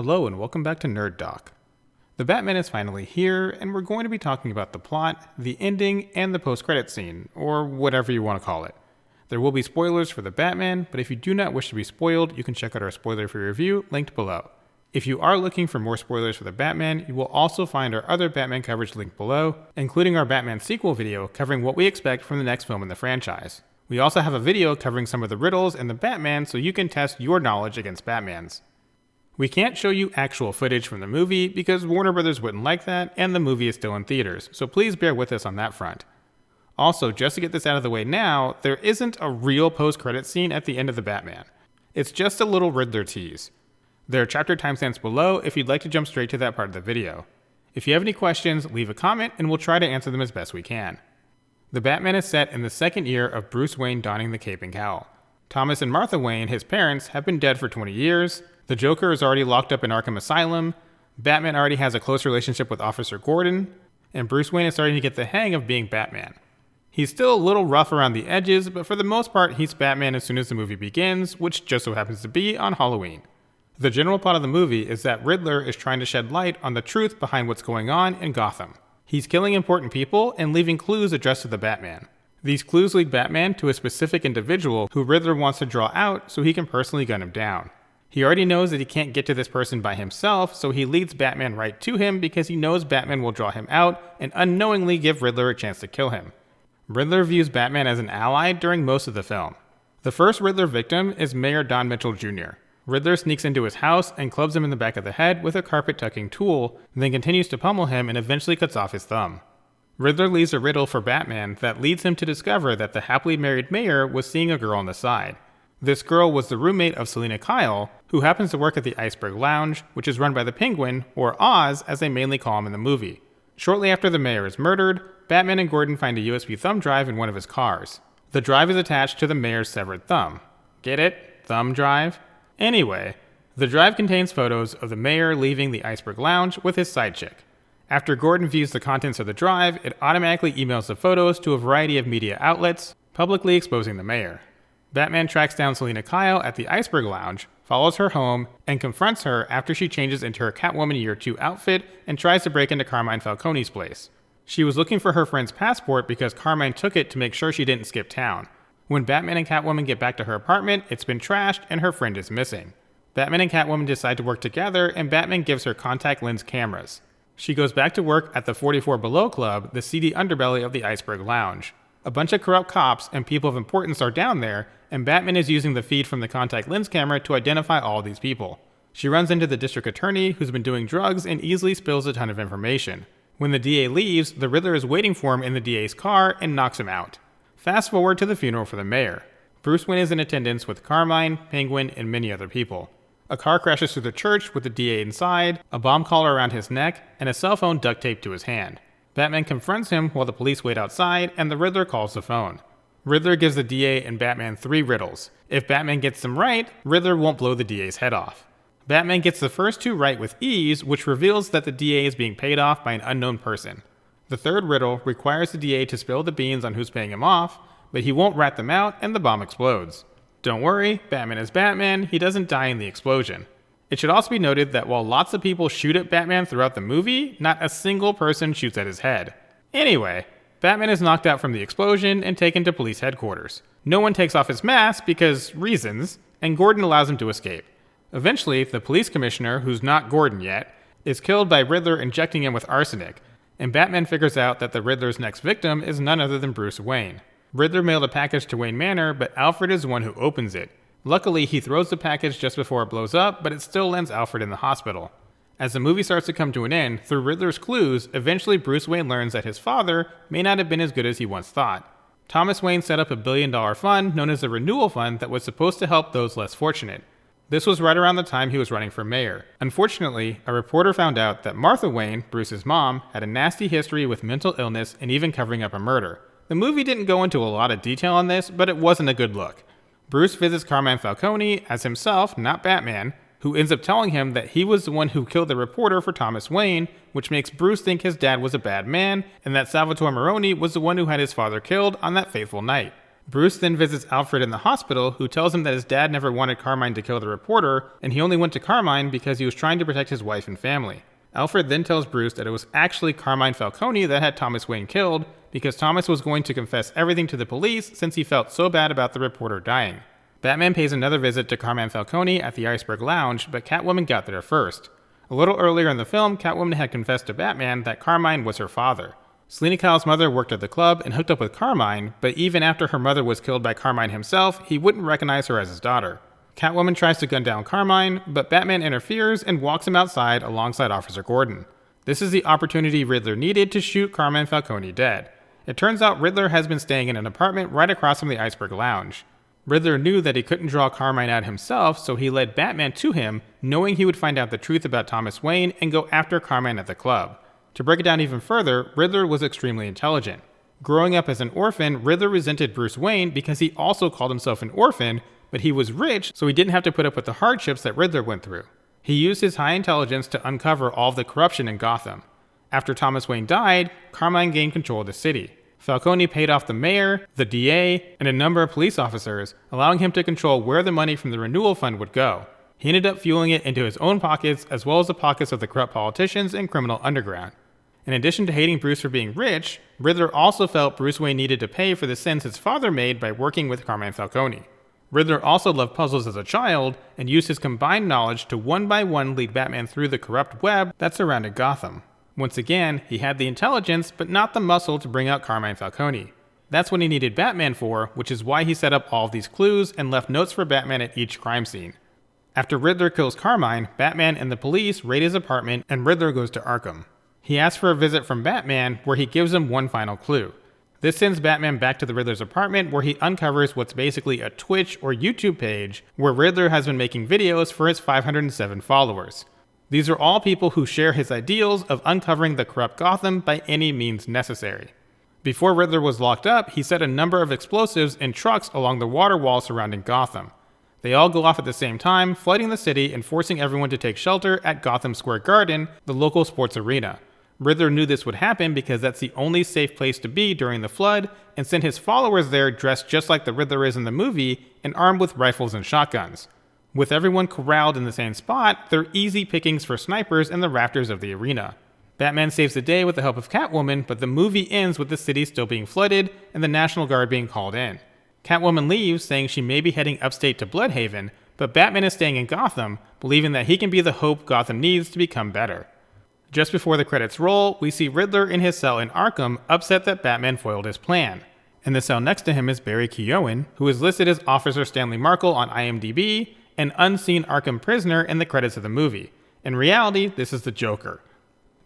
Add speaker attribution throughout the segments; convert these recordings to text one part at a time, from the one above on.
Speaker 1: Hello and welcome back to Nerd Doc. The Batman is finally here, and we're going to be talking about the plot, the ending, and the post-credit scene, or whatever you want to call it. There will be spoilers for the Batman, but if you do not wish to be spoiled, you can check out our spoiler-free review linked below. If you are looking for more spoilers for the Batman, you will also find our other Batman coverage linked below, including our Batman sequel video covering what we expect from the next film in the franchise. We also have a video covering some of the riddles in the Batman so you can test your knowledge against Batman's. We can't show you actual footage from the movie because Warner Brothers wouldn't like that, and the movie is still in theaters, so please bear with us on that front. Also, just to get this out of the way now, there isn't a real post-credit scene at the end of the Batman. It's just a little Riddler tease. There are chapter timestamps below if you'd like to jump straight to that part of the video. If you have any questions, leave a comment and we'll try to answer them as best we can. The Batman is set in the second year of Bruce Wayne donning the cape and cowl. Thomas and Martha Wayne, his parents, have been dead for 20 years, the Joker is already locked up in Arkham Asylum, Batman already has a close relationship with Officer Gordon, and Bruce Wayne is starting to get the hang of being Batman. He's still a little rough around the edges, but for the most part he's Batman as soon as the movie begins, which just so happens to be on Halloween. The general plot of the movie is that Riddler is trying to shed light on the truth behind what's going on in Gotham. He's killing important people and leaving clues addressed to the Batman. These clues lead Batman to a specific individual who Riddler wants to draw out so he can personally gun him down. He already knows that he can't get to this person by himself, so he leads Batman right to him because he knows Batman will draw him out and unknowingly give Riddler a chance to kill him. Riddler views Batman as an ally during most of the film. The first Riddler victim is Mayor Don Mitchell Jr. Riddler sneaks into his house and clubs him in the back of the head with a carpet-tucking tool, then continues to pummel him and eventually cuts off his thumb. Riddler leaves a riddle for Batman that leads him to discover that the happily married mayor was seeing a girl on the side. This girl was the roommate of Selina Kyle, who happens to work at the Iceberg Lounge, which is run by the Penguin, or Oz as they mainly call him in the movie. Shortly after the mayor is murdered, Batman and Gordon find a USB thumb drive in one of his cars. The drive is attached to the mayor's severed thumb. Get it? Thumb drive? Anyway, the drive contains photos of the mayor leaving the Iceberg Lounge with his side chick. After Gordon views the contents of the drive, it automatically emails the photos to a variety of media outlets, publicly exposing the mayor. Batman tracks down Selina Kyle at the Iceberg Lounge, follows her home, and confronts her after she changes into her Catwoman Year 2 outfit and tries to break into Carmine Falcone's place. She was looking for her friend's passport because Carmine took it to make sure she didn't skip town. When Batman and Catwoman get back to her apartment, it's been trashed and her friend is missing. Batman and Catwoman decide to work together and Batman gives her contact lens cameras. She goes back to work at the 44 Below Club, the seedy underbelly of the Iceberg Lounge. A bunch of corrupt cops and people of importance are down there, and Batman is using the feed from the contact lens camera to identify all these people. She runs into the district attorney, who's been doing drugs, and easily spills a ton of information. When the DA leaves, the Riddler is waiting for him in the DA's car and knocks him out. Fast forward to the funeral for the mayor. Bruce Wayne is in attendance with Carmine, Penguin, and many other people. A car crashes through the church with the DA inside, a bomb collar around his neck, and a cell phone duct taped to his hand. Batman confronts him while the police wait outside, and the Riddler calls the phone. Riddler gives the DA and Batman 3 riddles. If Batman gets them right, Riddler won't blow the DA's head off. Batman gets the first 2 right with ease, which reveals that the DA is being paid off by an unknown person. The third riddle requires the DA to spill the beans on who's paying him off, but he won't rat them out and the bomb explodes. Don't worry, Batman is Batman, he doesn't die in the explosion. It should also be noted that while lots of people shoot at Batman throughout the movie, not a single person shoots at his head. Anyway, Batman is knocked out from the explosion and taken to police headquarters. No one takes off his mask because reasons, and Gordon allows him to escape. Eventually, the police commissioner, who's not Gordon yet, is killed by Riddler injecting him with arsenic, and Batman figures out that the Riddler's next victim is none other than Bruce Wayne. Riddler mailed a package to Wayne Manor, but Alfred is the one who opens it. Luckily, he throws the package just before it blows up, but it still lands Alfred in the hospital. As the movie starts to come to an end, through Riddler's clues, eventually Bruce Wayne learns that his father may not have been as good as he once thought. Thomas Wayne set up a $1 billion fund known as the Renewal Fund that was supposed to help those less fortunate. This was right around the time he was running for mayor. Unfortunately, a reporter found out that Martha Wayne, Bruce's mom, had a nasty history with mental illness and even covering up a murder. The movie didn't go into a lot of detail on this, but it wasn't a good look. Bruce visits Carmine Falcone as himself, not Batman, who ends up telling him that he was the one who killed the reporter for Thomas Wayne, which makes Bruce think his dad was a bad man, and that Salvatore Maroni was the one who had his father killed on that fateful night. Bruce then visits Alfred in the hospital, who tells him that his dad never wanted Carmine to kill the reporter, and he only went to Carmine because he was trying to protect his wife and family. Alfred then tells Bruce that it was actually Carmine Falcone that had Thomas Wayne killed, because Thomas was going to confess everything to the police since he felt so bad about the reporter dying. Batman pays another visit to Carmine Falcone at the Iceberg Lounge, but Catwoman got there first. A little earlier in the film, Catwoman had confessed to Batman that Carmine was her father. Selina Kyle's mother worked at the club and hooked up with Carmine, but even after her mother was killed by Carmine himself, he wouldn't recognize her as his daughter. Catwoman tries to gun down Carmine, but Batman interferes and walks him outside alongside Officer Gordon. This is the opportunity Riddler needed to shoot Carmine Falcone dead. It turns out Riddler has been staying in an apartment right across from the Iceberg Lounge. Riddler knew that he couldn't draw Carmine out himself, so he led Batman to him, knowing he would find out the truth about Thomas Wayne and go after Carmine at the club. To break it down even further, Riddler was extremely intelligent. Growing up as an orphan, Riddler resented Bruce Wayne because he also called himself an orphan, but he was rich, so he didn't have to put up with the hardships that Riddler went through. He used his high intelligence to uncover all of the corruption in Gotham. After Thomas Wayne died, Carmine gained control of the city. Falcone paid off the mayor, the DA, and a number of police officers, allowing him to control where the money from the renewal fund would go. He ended up fueling it into his own pockets as well as the pockets of the corrupt politicians and criminal underground. In addition to hating Bruce for being rich, Riddler also felt Bruce Wayne needed to pay for the sins his father made by working with Carmine Falcone. Riddler also loved puzzles as a child and used his combined knowledge to one by one lead Batman through the corrupt web that surrounded Gotham. Once again, he had the intelligence but not the muscle to bring out Carmine Falcone. That's what he needed Batman for, which is why he set up all of these clues and left notes for Batman at each crime scene. After Riddler kills Carmine, Batman and the police raid his apartment and Riddler goes to Arkham. He asks for a visit from Batman, where he gives him one final clue. This sends Batman back to the Riddler's apartment, where he uncovers what's basically a Twitch or YouTube page where Riddler has been making videos for his 507 followers. These are all people who share his ideals of uncovering the corrupt Gotham by any means necessary. Before Riddler was locked up, he set a number of explosives in trucks along the water wall surrounding Gotham. They all go off at the same time, flooding the city and forcing everyone to take shelter at Gotham Square Garden, the local sports arena. Riddler knew this would happen because that's the only safe place to be during the flood, and sent his followers there dressed just like the Riddler is in the movie and armed with rifles and shotguns. With everyone corralled in the same spot, they're easy pickings for snipers in the rafters of the arena. Batman saves the day with the help of Catwoman, but the movie ends with the city still being flooded and the National Guard being called in. Catwoman leaves, saying she may be heading upstate to Bloodhaven, but Batman is staying in Gotham, believing that he can be the hope Gotham needs to become better. Just before the credits roll, we see Riddler in his cell in Arkham, upset that Batman foiled his plan. In the cell next to him is Barry Keoghan, who is listed as Officer Stanley Markle on IMDb, an unseen Arkham prisoner in the credits of the movie. In reality, this is the Joker.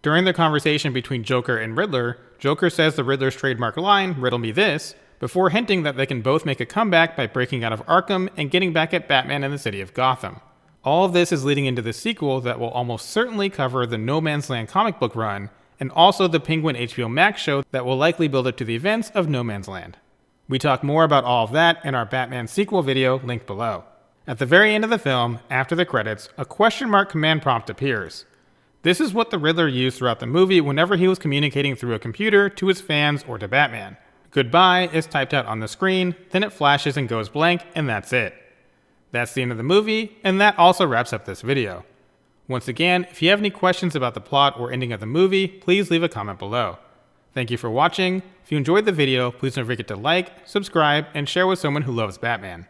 Speaker 1: During the conversation between Joker and Riddler, Joker says the Riddler's trademark line, "Riddle me this," before hinting that they can both make a comeback by breaking out of Arkham and getting back at Batman in the city of Gotham. All of this is leading into the sequel that will almost certainly cover the No Man's Land comic book run, and also the Penguin HBO Max show that will likely build up to the events of No Man's Land. We talk more about all of that in our Batman sequel video linked below. At the very end of the film, after the credits, a question mark command prompt appears. This is what the Riddler used throughout the movie whenever he was communicating through a computer to his fans or to Batman. Goodbye is typed out on the screen, then it flashes and goes blank, and that's it. That's the end of the movie, and that also wraps up this video. Once again, if you have any questions about the plot or ending of the movie, please leave a comment below. Thank you for watching. If you enjoyed the video, please don't forget to like, subscribe, and share with someone who loves Batman.